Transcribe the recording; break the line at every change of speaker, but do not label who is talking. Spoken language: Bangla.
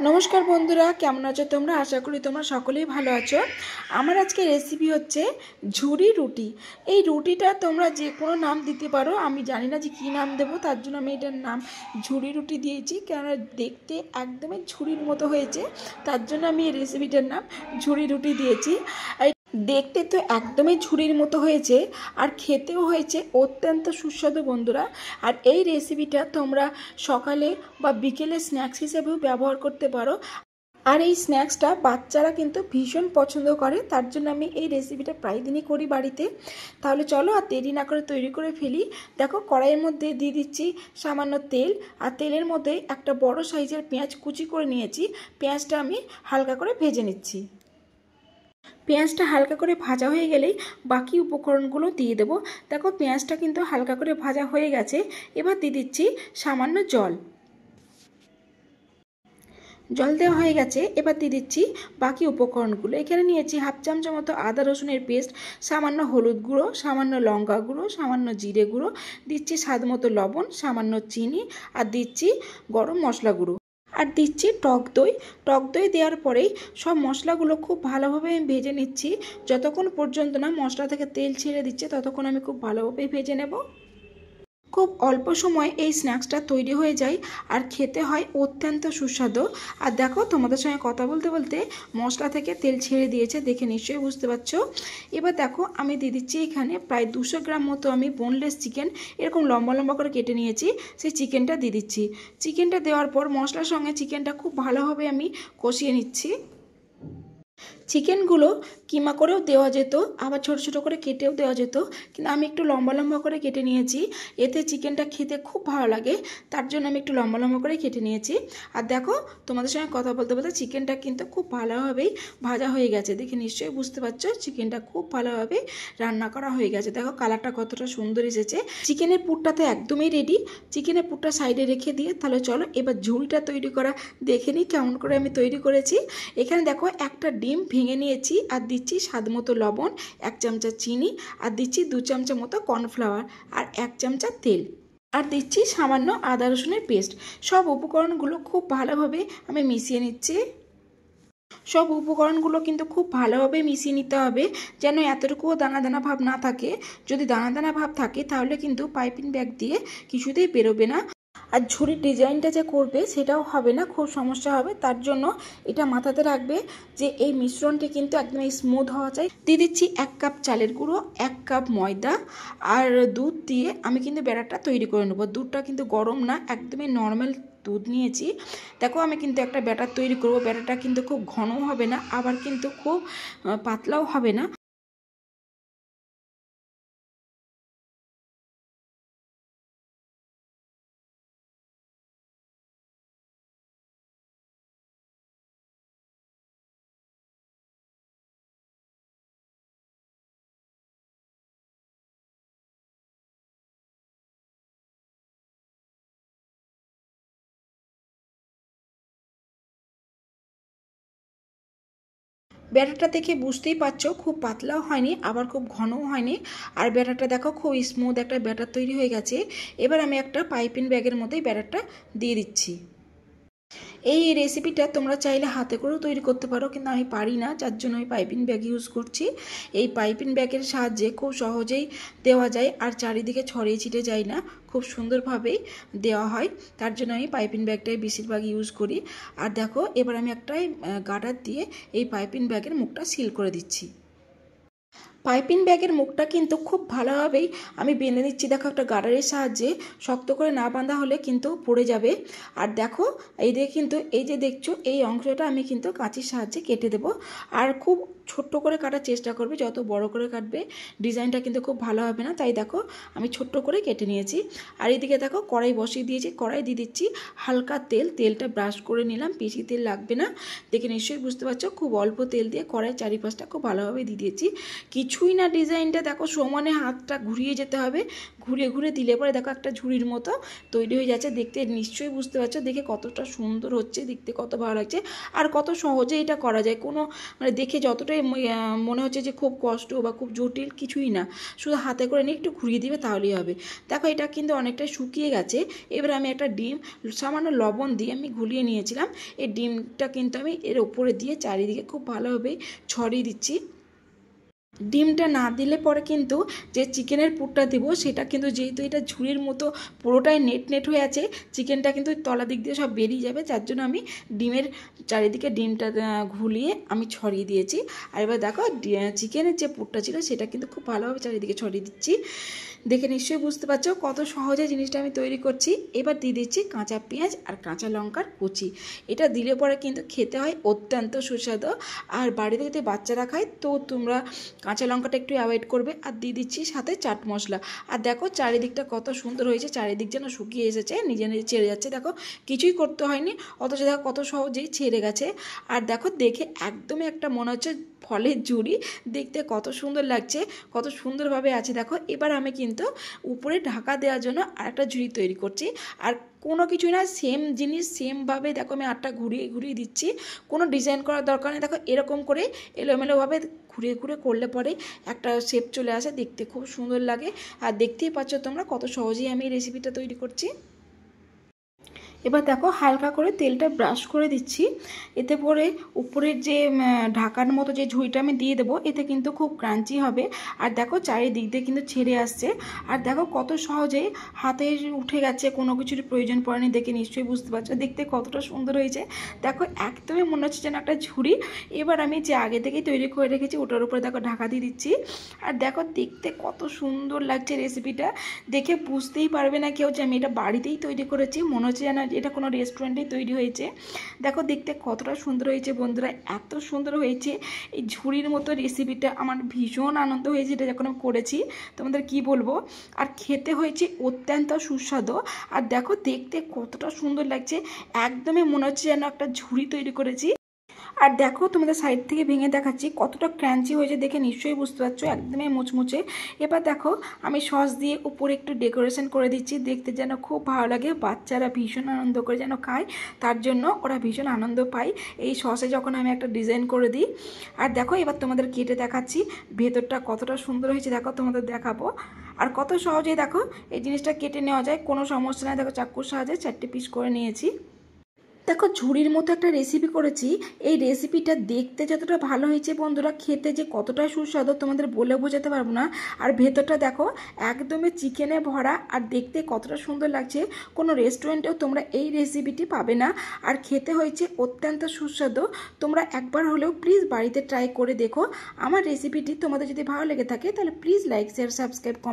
नमस्कार बंधुरा केमन आछो तोमरा आशा करी तोमरा सकलेई भालो आछो। आमार आजके रेसिपि होच्छे झुड़ी रुटी। এই রুটিটা তোমরা যে কোনো নাম দিতে পারো, আমি জানি না যে কী নাম দেবো, তার জন্য আমি এটার নাম ঝুড়ি রুটি দিয়েছি। কেননা দেখতে একদমই ঝুড়ির মতো হয়েছে, তার জন্য আমি এই রেসিপিটার নাম ঝুড়ি রুটি দিয়েছি। দেখতে তো একদমই ঝুড়ির মতো হয়েছে আর খেতেও হয়েছে অত্যন্ত সুস্বাদু বন্ধুরা। আর এই রেসিপিটা তোমরা সকালে বা বিকেলে স্ন্যাক্স হিসেবেও ব্যবহার করতে পারো। আর এই স্ন্যাক্সটা বাচ্চারা কিন্তু ভীষণ পছন্দ করে, তার জন্য আমি এই রেসিপিটা প্রায় দিনই করি বাড়িতে। তাহলে চলো আর দেরি না করে তৈরি করে ফেলি। দেখো কড়াইয়ের মধ্যে দিয়ে দিচ্ছি সামান্য তেল, আর তেলের মধ্যে একটা বড় সাইজের পেঁয়াজ কুচি করে নিয়েছি। পেঁয়াজটা আমি হালকা করে ভেজে নিচ্ছি। পেঁয়াজটা হালকা করে ভাজা হয়ে গেলেই বাকি উপকরণগুলো দিয়ে দেবো। দেখো পেঁয়াজটা কিন্তু হালকা করে ভাজা হয়ে গেছে। এবার দিয়ে দিচ্ছি সামান্য জল। জল দেওয়া হয়ে গেছে, এবার দিয়ে দিচ্ছি বাকি উপকরণগুলো। এখানে নিয়েছি হাফ চামচ মতো আদা রসুনের পেস্ট, সামান্য হলুদ গুঁড়ো, সামান্য লঙ্কা গুঁড়ো, সামান্য জিরে গুঁড়ো, দিচ্ছি স্বাদ মতো লবণ, সামান্য চিনি, আর দিচ্ছি গরম মশলা গুঁড়ো, আর দিচ্ছি টক দই। টক দই দেওয়ার পরেই সব মশলাগুলো খুব ভালোভাবে আমি ভেজে নিচ্ছি। যতক্ষণ পর্যন্ত না মশলা থেকে তেল ছেড়ে দিচ্ছে ততক্ষণ আমি খুব ভালোভাবে ভেজে নেব। খুব অল্প সময় এই স্ন্যাক্সটা তৈরি হয়ে যায় আর খেতে হয় অত্যন্ত সুস্বাদু। আর দেখো তোমাদের সঙ্গে কথা বলতে বলতে মশলা থেকে তেল ছেড়ে দিয়েছে, দেখে নিশ্চয়ই বুঝতে পারছো। এবার দেখো আমি দিয়ে দিচ্ছি এখানে প্রায় 200 গ্রাম মতো আমি বোনলেস চিকেন এরকম লম্বা লম্বা করে কেটে নিয়েছি, সেই চিকেনটা দিয়ে দিচ্ছি। চিকেনটা দেওয়ার পর মশলার সঙ্গে চিকেনটা খুব ভালোভাবে আমি কষিয়ে নিচ্ছি। চিকেনগুলো কিমা করেও দেওয়া যেত, আবার ছোট ছোট করে কেটেও দেওয়া যেত, কিন্তু আমি একটু লম্বা লম্বা করে কেটে নিয়েছি। এতে চিকেনটা খেতে খুব ভালো লাগে, তার জন্য আমি একটু লম্বা লম্বা করে কেটে নিয়েছি। আর দেখো তোমাদের সঙ্গে কথা বলতে বলতে চিকেনটা কিন্তু খুব ভালোভাবেই ভাজা হয়ে গেছে, দেখে নিশ্চয়ই বুঝতে পারছো চিকেনটা খুব ভালোভাবে রান্না করা হয়ে গেছে। দেখো কালারটা কতটা সুন্দর এসেছে। চিকেনের পুরটা তো একদমই রেডি। চিকেনের পুরটা সাইডে রেখে দিয়ে তাহলে চলো এবার ঝুলটা তৈরি করা দেখে নিই কেমন করে আমি তৈরি করেছি। এখানে দেখো একটা ডিম ভেঙে নিয়েছি, আর দিচ্ছি স্বাদ মতো লবণ, 1 চামচা চিনি, আর দিচ্ছি 2 চামচা মতো কর্নফ্লাওয়ার, আর 1 চামচা তেল, আর দিচ্ছি সামান্য আদা রসুনের পেস্ট। সব উপকরণগুলো খুব ভালোভাবে আমি মিশিয়ে নিচ্ছি। সব উপকরণগুলো কিন্তু খুব ভালোভাবে মিশিয়ে নিতে হবে, যেন এতটুকুও দানা দানা ভাব না থাকে। যদি দানা দানা ভাব থাকে তাহলে কিন্তু পাইপিং ব্যাগ দিয়ে কিছুতেই বেরোবে না, আর ঝুড়ির ডিজাইনটা যে করবে সেটাও হবে না, খুব সমস্যা হবে। তার জন্য এটা মাথাতে রাখবে যে এই মিশ্রণটি কিন্তু একদম স্মুথ হওয়া চাই। দিয়ে দিচ্ছি 1 কাপ চালের গুঁড়ো, 1 কাপ ময়দা, আর দুধ দিয়ে আমি কিন্তু ব্যাটারটা তৈরি করে নেবো। দুধটা কিন্তু গরম না, একদমই নর্মাল দুধ নিয়েছি। দেখো আমি কিন্তু একটা ব্যাটার তৈরি করব। ব্যাটারটা কিন্তু খুব ঘনও হবে না, আবার কিন্তু খুব পাতলাও হবে না। ব্যাটারটা দেখে বুঝতেই পারছো খুব পাতলাও হয়নি, আবার খুব ঘনও হয়নি। আর ব্যাটারটা দেখো খুব স্মুথ একটা ব্যাটার তৈরি হয়ে গেছে। এবার আমি একটা পাইপিং ব্যাগের মধ্যেই ব্যাটারটা দিয়ে দিচ্ছি। এই রেসিপিটা তোমরা চাইলে হাতে করেও তৈরি করতে পারো, কিন্তু আমি পারি না, যার জন্য আমি পাইপিং ব্যাগ ইউজ করছি। এই পাইপিং ব্যাগের সাহায্যে খুব সহজেই দেওয়া যায়, আর চারিদিকে ছড়িয়ে ছিটে যায় না, খুব সুন্দরভাবেই দেওয়া হয়। তার জন্য আমি পাইপিং ব্যাগটাই বেশিরভাগ ইউজ করি। আর দেখো এবার আমি একটা গার্ডার দিয়ে এই পাইপিং ব্যাগের মুখটা সিল করে দিচ্ছি। পাইপিং ব্যাগের মুখটা কিন্তু খুব ভালোভাবেই আমি বেঁধে নিচ্ছি। দেখো একটা গার্ডারের সাহায্যে, শক্ত করে না বাঁধা হলে কিন্তু পড়ে যাবে। আর দেখো এই দিয়ে কিন্তু এই যে দেখছো এই অংশটা আমি কিন্তু কাঁচির সাহায্যে কেটে দেবো। আর খুব ছোট্ট করে কাটার চেষ্টা করবে, যত বড় করে কাটবে ডিজাইনটা কিন্তু খুব ভালো হবে না। তাই দেখো আমি ছোট্ট করে কেটে নিয়েছি। আর এদিকে দেখো কড়াই বসিয়ে দিয়েছি, কড়াই দিয়ে দিচ্ছি হালকা তেল। তেলটা ব্রাশ করে নিলাম, বেশি তেল লাগবে না, দেখে নিশ্চয়ই বুঝতে পারছো। খুব অল্প তেল দিয়ে কড়াই চারিপাশটা খুব ভালোভাবে দিয়ে দিয়েছি। কিছুই না, ডিজাইনটা দেখো সমানে হাতটা ঘুরিয়ে যেতে হবে, ঘুরে ঘুরে দিলে পরে দেখো একটা ঝুড়ির মতো তৈরি হয়ে যাচ্ছে। দেখতে নিশ্চয়ই বুঝতে পারছো দেখে কতটা সুন্দর হচ্ছে, দেখতে কত ভালো লাগছে, আর কত সহজে এটা করা যায়। কোনো মানে দেখে যতটা এতটাই মনে হচ্ছে যে খুব কষ্ট বা খুব জটিল কিছুই না, শুধু হাতে করে নিয়ে একটু ঘুরিয়ে দিবে তাহলেই হবে। দেখো এটা কিন্তু অনেকটা শুকিয়ে গেছে। এবার আমি একটা ডিম সামান্য লবণ দিয়ে আমি গুলিয়ে নিয়েছিলাম, এই ডিমটা কিন্তু আমি এর ওপরে দিয়ে চারিদিকে খুব ভালোভাবে ছড়িয়ে দিচ্ছি। ডিমটা না দিলে পরে কিন্তু যে চিকেনের পুরটা দেবো সেটা কিন্তু, যেহেতু এটা ঝুড়ির মতো পুরোটাই নেট নেট হয়ে আছে, চিকেনটা কিন্তু তলা দিক দিয়ে সব বেরিয়ে যাবে, যার জন্য আমি ডিমের চারিদিকে ডিমটা ঘুলিয়ে আমি ছড়িয়ে দিয়েছি। আর এবার দেখো চিকেনের যে পুরটা ছিল সেটা কিন্তু খুব ভালোভাবে চারিদিকে ছড়িয়ে দিচ্ছি। দেখে নিশ্চয়ই বুঝতে পারছো কত সহজে জিনিসটা আমি তৈরি করছি। এবার দিয়ে দিচ্ছি কাঁচা পেঁয়াজ আর কাঁচা লঙ্কার কুচি। এটা দিলে পরে কিন্তু খেতে হয় অত্যন্ত সুস্বাদু। আর বাড়িতে যদি বাচ্চারা খায় তো তোমরা কাঁচা লঙ্কাটা একটু অ্যাভয়েড করবে। আর দিয়ে দিচ্ছি সাথে চাট মশলা। আর দেখো চারিদিকটা কত সুন্দর হয়েছে, চারিদিক যেন শুকিয়ে এসেছে, নিজে নিজে ছেড়ে যাচ্ছে। দেখো কিছুই করতে হয়নি, অথচ দেখো কত সহজেই ছেড়ে গেছে। আর দেখো দেখে একদমই একটা মনে হচ্ছে ফলের ঝুড়ি, দেখতে কত সুন্দর লাগছে, কত সুন্দরভাবে আছে দেখো। এবার আমি কিন্তু উপরে ঢাকা দেওয়ার জন্য আরেকটা ঝুড়ি তৈরি করছি। আর কোনো কিছুই না, সেম জিনিস সেমভাবে দেখো আমি আটটা ঘুরিয়ে ঘুরিয়ে দিচ্ছি, কোনো ডিজাইন করার দরকার নেই। দেখো এরকম করে এলোমেলোভাবে ঘুরিয়ে ঘুরে করলে পরে একটা শেপ চলে আসে, দেখতে খুব সুন্দর লাগে। আর দেখতেই পাচ্ছ তোমরা কত সহজেই আমি এই রেসিপিটা তৈরি করছি। এবার দেখো হালকা করে তেলটা ব্রাশ করে দিচ্ছি, এতে করে উপরের যে ঢাকার মতো যে ঝুড়িটা আমি দিয়ে দেবো, এতে কিন্তু খুব ক্রাঞ্চি হবে। আর দেখো চারিদিক দিয়ে কিন্তু ছেড়ে আসছে। আর দেখো কত সহজেই হাতে উঠে গেছে, কোনো কিছুর প্রয়োজন পড়েনি, দেখে নিশ্চয়ই বুঝতে পারছো দেখতে কতটা সুন্দর হয়েছে। দেখো একদমই মনে হচ্ছে যেন একটা ঝুড়ি। এবার আমি যে আগে থেকেই তৈরি করে রেখেছি ওটার উপরে দেখো ঢাকা দিয়ে দিচ্ছি। আর দেখো দেখতে কত সুন্দর লাগছে রেসিপিটা, দেখে বুঝতেই পারবে না কেউ যে আমি এটা বাড়িতেই তৈরি করেছি, মনে হচ্ছে যেন এটা কোনো রেস্টুরেন্টেই তৈরি হয়েছে। দেখো দেখতে কতটা সুন্দর হয়েছে বন্ধুরা, এত সুন্দর হয়েছে এই ঝুড়ির মতো রেসিপিটা। আমার ভীষণ আনন্দ হয়েছে এটা যখন আমি করেছি, তোমাদের কি বলবো। আর খেতে হয়েছে অত্যন্ত সুস্বাদু। আর দেখো দেখতে কতটা সুন্দর লাগছে, একদমই মনে হচ্ছে যেন একটা ঝুড়ি তৈরি করেছি। আর দেখো তোমাদের সাইড থেকে ভেঙে দেখাচ্ছি কতটা ক্রাঞ্চি হয়েছে, দেখে নিশ্চয়ই বুঝতে পারছো একদমই মুচমুচে। এবার দেখো আমি সস দিয়ে উপরে একটু ডেকোরেশন করে দিচ্ছি, দেখতে যেন খুব ভালো লাগে, বাচ্চারা ভীষণ আনন্দ করে যেন খায়, তার জন্য ওরা ভীষণ আনন্দ পায় এই সসে যখন আমি একটা ডিজাইন করে দিই। আর দেখো এবার তোমাদের কেটে দেখাচ্ছি ভেতরটা কতটা সুন্দর হয়েছে, দেখো তোমাদের দেখাবো। আর কত সহজেই দেখো এই জিনিসটা কেটে নেওয়া যায়, কোনো সমস্যা নেই। দেখো চাকুর সাহায্যে 4টে পিস করে নিয়েছি। দেখো ঝুড়ির মতো একটা রেসিপি করেছি, এই রেসিপিটা দেখতে যতটা ভালো হয়েছে বন্ধুরা, খেতে যে কতটা সুস্বাদু তোমাদের বলে বোঝাতে পারবো না। আর ভেতরটা দেখো একদমই চিকেনে ভরা, আর দেখতে কতটা সুন্দর লাগছে, কোনো রেস্টুরেন্টেও তোমরা এই রেসিপিটি পাবে না। আর খেতে হয়েছে অত্যন্ত সুস্বাদু। তোমরা একবার হলেও প্লিজ বাড়িতে ট্রাই করে দেখো। আমার রেসিপিটি তোমাদের যদি ভালো লেগে থাকে তাহলে please like share subscribe comment